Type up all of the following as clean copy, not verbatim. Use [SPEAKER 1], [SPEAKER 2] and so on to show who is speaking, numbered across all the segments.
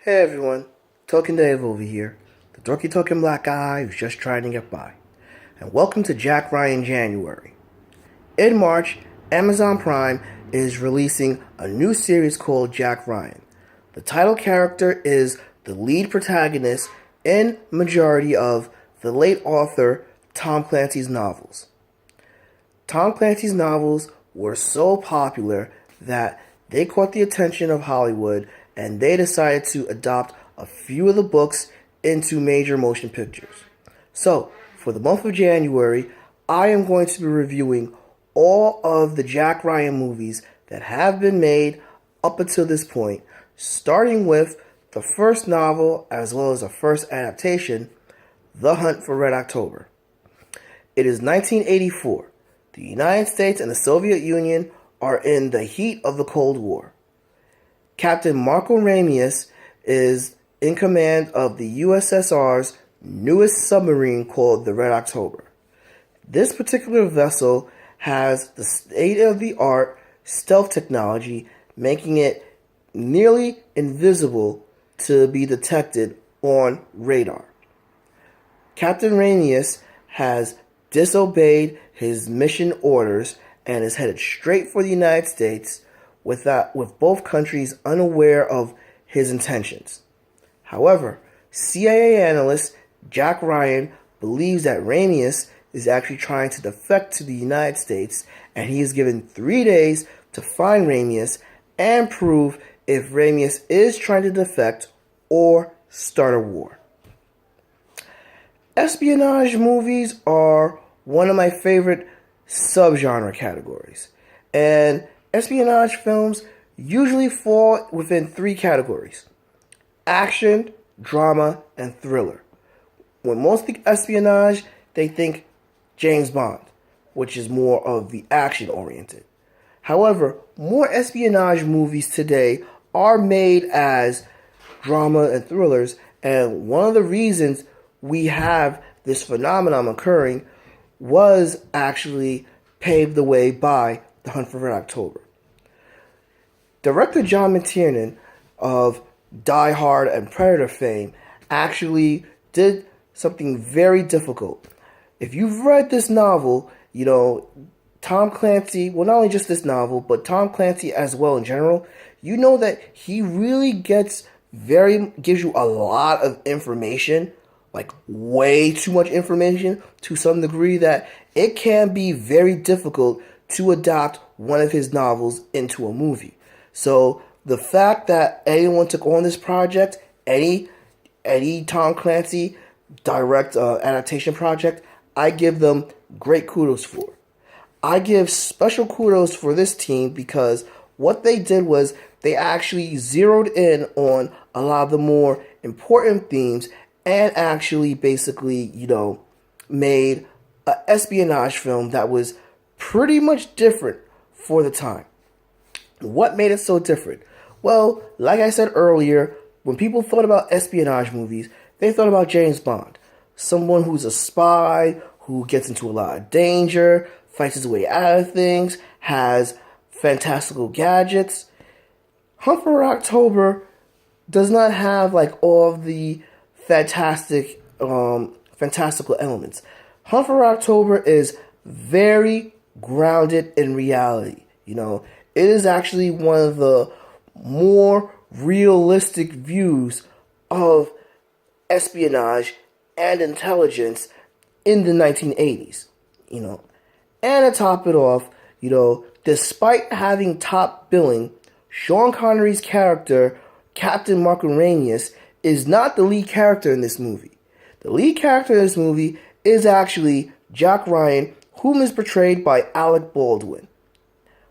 [SPEAKER 1] Hey everyone, Talking Dave over here, the dorky talking black guy who's just trying to get by. And welcome to Jack Ryan January. In March, Amazon Prime is releasing a new series called Jack Ryan. The title character is the lead protagonist in majority of the late author Tom Clancy's novels. Tom Clancy's novels were so popular that they caught the attention of Hollywood and they decided to adopt a few of the books into major motion pictures. So, for the month of January, I am going to be reviewing all of the Jack Ryan movies that have been made up until this point, starting with the first novel as well as the first adaptation, The Hunt for Red October. It is 1984. The United States and the Soviet Union are in the heat of the Cold War. Captain Marco Ramius is in command of the USSR's newest submarine called the Red October. This particular vessel has the state-of-the-art stealth technology, making it nearly invisible to be detected on radar. Captain Ramius has disobeyed his mission orders and is headed straight for the United States with both countries unaware of his intentions. However, CIA analyst Jack Ryan believes that Ramius is actually trying to defect to the United States, and he is given 3 days to find Ramius and prove if Ramius is trying to defect or start a war. Espionage movies are one of my favorite subgenre categories, and espionage films usually fall within 3 categories: action, drama, and thriller. When most think espionage, they think James Bond, which is more of the action-oriented. However, more espionage movies today are made as drama and thrillers, and one of the reasons we have this phenomenon occurring was actually paved the way by The Hunt for Red October. Director John McTiernan of Die Hard and Predator fame actually did something very difficult. If you've read this novel, Tom Clancy, well, not only just this novel, but Tom Clancy as well in general, you know that he really gives you a lot of information, like way too much information to some degree that it can be very difficult to adapt one of his novels into a movie. So the fact that anyone took on this project, any Tom Clancy direct adaptation project, I give them great kudos for. I give special kudos for this team because what they did was they actually zeroed in on a lot of the more important themes and actually basically, made an espionage film that was pretty much different for the time. What made it so different? Well, like I said earlier, when people thought about espionage movies, they thought about James Bond. Someone who's a spy, who gets into a lot of danger, fights his way out of things, has fantastical gadgets. Hunt for October does not have all of the fantastical elements. Hunt for October is very grounded in reality. It is actually one of the more realistic views of espionage and intelligence in the 1980s. And to top it off, despite having top billing, Sean Connery's character, Captain Marco Ramius, is not the lead character in this movie. The lead character in this movie is actually Jack Ryan, whom is portrayed by Alec Baldwin.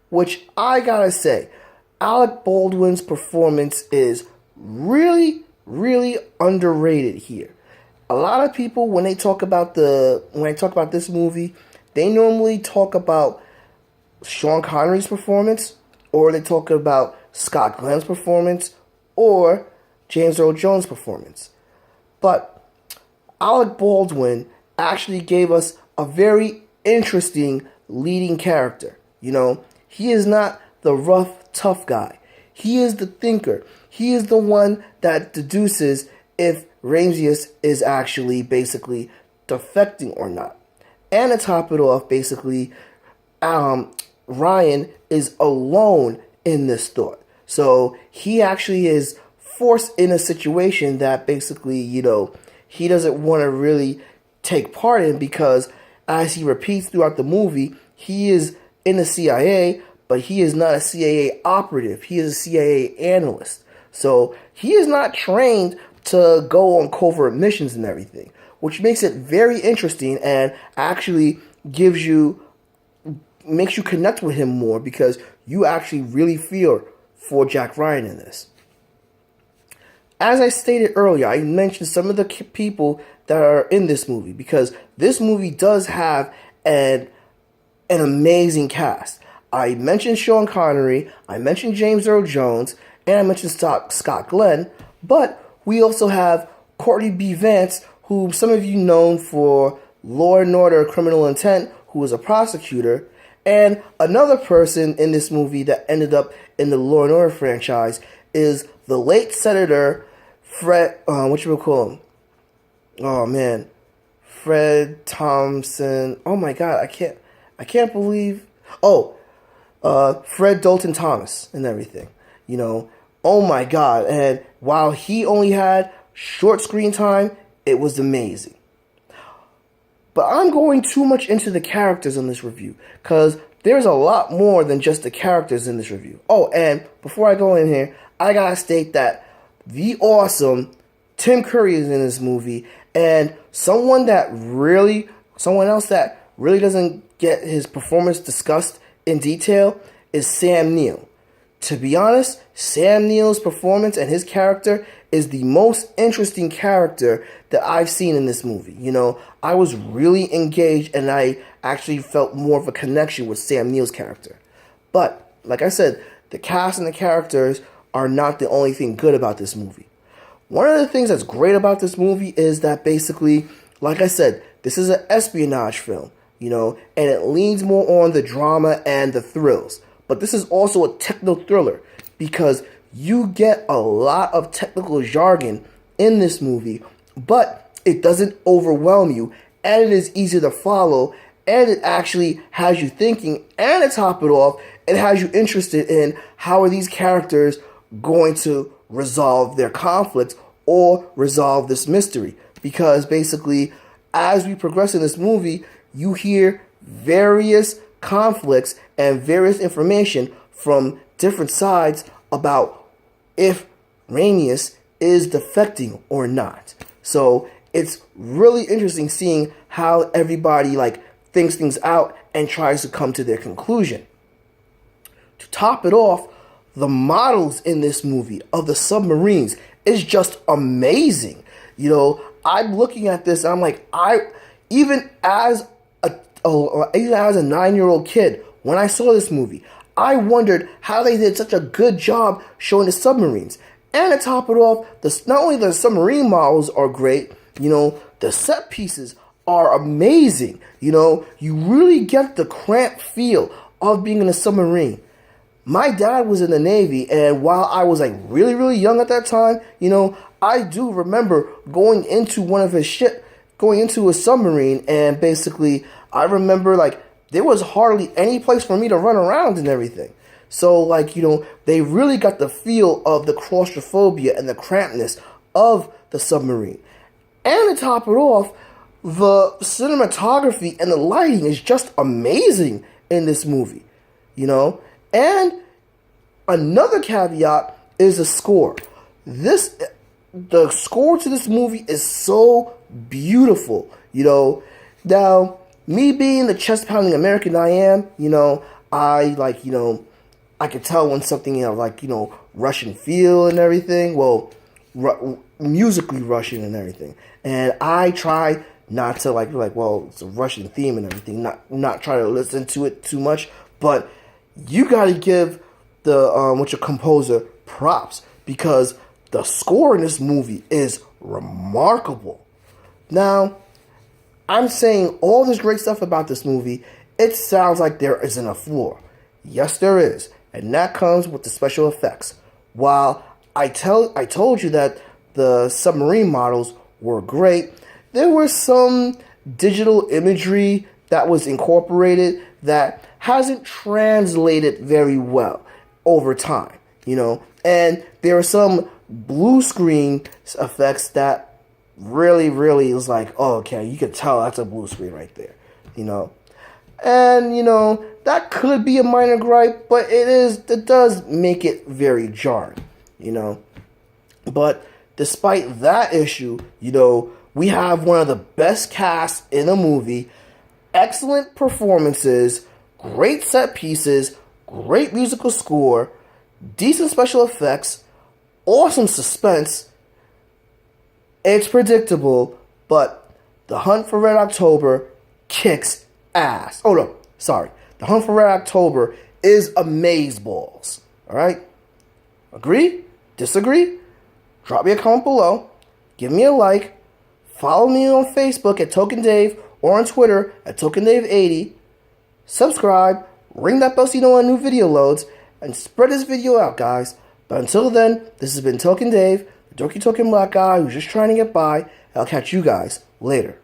[SPEAKER 1] Which I gotta say, Alec Baldwin's performance is really, really underrated here. A lot of people, when I talk about this movie, they normally talk about Sean Connery's performance, or they talk about Scott Glenn's performance, or James Earl Jones' performance. But Alec Baldwin actually gave us a very interesting leading character. He is not the rough, tough guy. He is the thinker. he is the one that deduces if Ramses is actually basically defecting or not. And to top it off, basically, Ryan is alone in this thought. So he actually is forced in a situation that basically, he doesn't want to really take part in, because as he repeats throughout the movie, he is in the CIA, but he is not a CIA operative. He is a CIA analyst. So he is not trained to go on covert missions and everything, which makes it very interesting and actually makes you connect with him more, because you actually really feel for Jack Ryan in this. As I stated earlier, I mentioned some of the people that are in this movie, because this movie does have an amazing cast. I mentioned Sean Connery, I mentioned James Earl Jones, and I mentioned Scott Glenn, but we also have Courtney B. Vance, who some of you know for Law and Order Criminal Intent, who was a prosecutor, and another person in this movie that ended up in the Law and Order franchise is the late Senator Fred, Fred Thompson. Oh my God, I can't believe. Fred Dalton Thomas and everything. Oh my God. And while he only had short screen time, it was amazing. But I'm going too much into the characters in this review, because there's a lot more than just the characters in this review. Oh, and before I go in here, I gotta state that the awesome Tim Curry is in this movie, and someone else that really doesn't get his performance discussed in detail is Sam Neill. To be honest, Sam Neill's performance and his character is the most interesting character that I've seen in this movie. I was really engaged, and I actually felt more of a connection with Sam Neill's character. But, like I said, the cast and the characters are not the only thing good about this movie. One of the things that's great about this movie is that basically, like I said, this is an espionage film, and it leans more on the drama and the thrills. But this is also a techno thriller, because you get a lot of technical jargon in this movie, but it doesn't overwhelm you, and it is easy to follow, and it actually has you thinking, and to top it off, it has you interested in how are these characters going to resolve their conflicts or resolve this mystery. Because basically, as we progress in this movie, you hear various conflicts and various information from different sides about if Ramius is defecting or not. So it's really interesting seeing how everybody thinks things out and tries to come to their conclusion. To top it off, the models in this movie of the submarines is just amazing. I'm looking at this and I'm like, even as a 9-year-old kid, when I saw this movie, I wondered how they did such a good job showing the submarines. And to top it off, not only the submarine models are great, the set pieces are amazing. You really get the cramped feel of being in a submarine. My dad was in the Navy, and while I was really, really young at that time, I do remember going into a submarine, and basically I remember there was hardly any place for me to run around and everything. So they really got the feel of the claustrophobia and the crampedness of the submarine. And to top it off, the cinematography and the lighting is just amazing in this movie, And another caveat is the score. The score to this movie is so beautiful, Now, me being the chest-pounding American I am, I could tell when something, Russian feel and everything. Well, musically Russian and everything. And I try not to it's a Russian theme and everything. Not try to listen to it too much. But you got to give the composer props, because the score in this movie is remarkable. Now, I'm saying all this great stuff about this movie. It sounds like there isn't a flaw. Yes, there is. And that comes with the special effects. While I told you that the submarine models were great. There was some digital imagery that was incorporated that hasn't translated very well over time, and there are some blue screen effects that really, really is like, oh, okay, you can tell that's a blue screen right there, and that could be a minor gripe, but it does make it very jarring, but despite that issue, we have one of the best casts in a movie, excellent performances, great set pieces, great musical score, decent special effects, awesome suspense. It's predictable, but The Hunt for Red October kicks ass. Oh no, sorry. The Hunt for Red October is amazeballs. Alright? Agree? Disagree? Drop me a comment below. Give me a like. Follow me on Facebook at TokenDave or on Twitter at TokenDave80. Subscribe. Ring that bell so you know when a new video loads. And spread this video out, guys. But until then, this has been Token Dave, the dorky token black guy who's just trying to get by. I'll catch you guys later.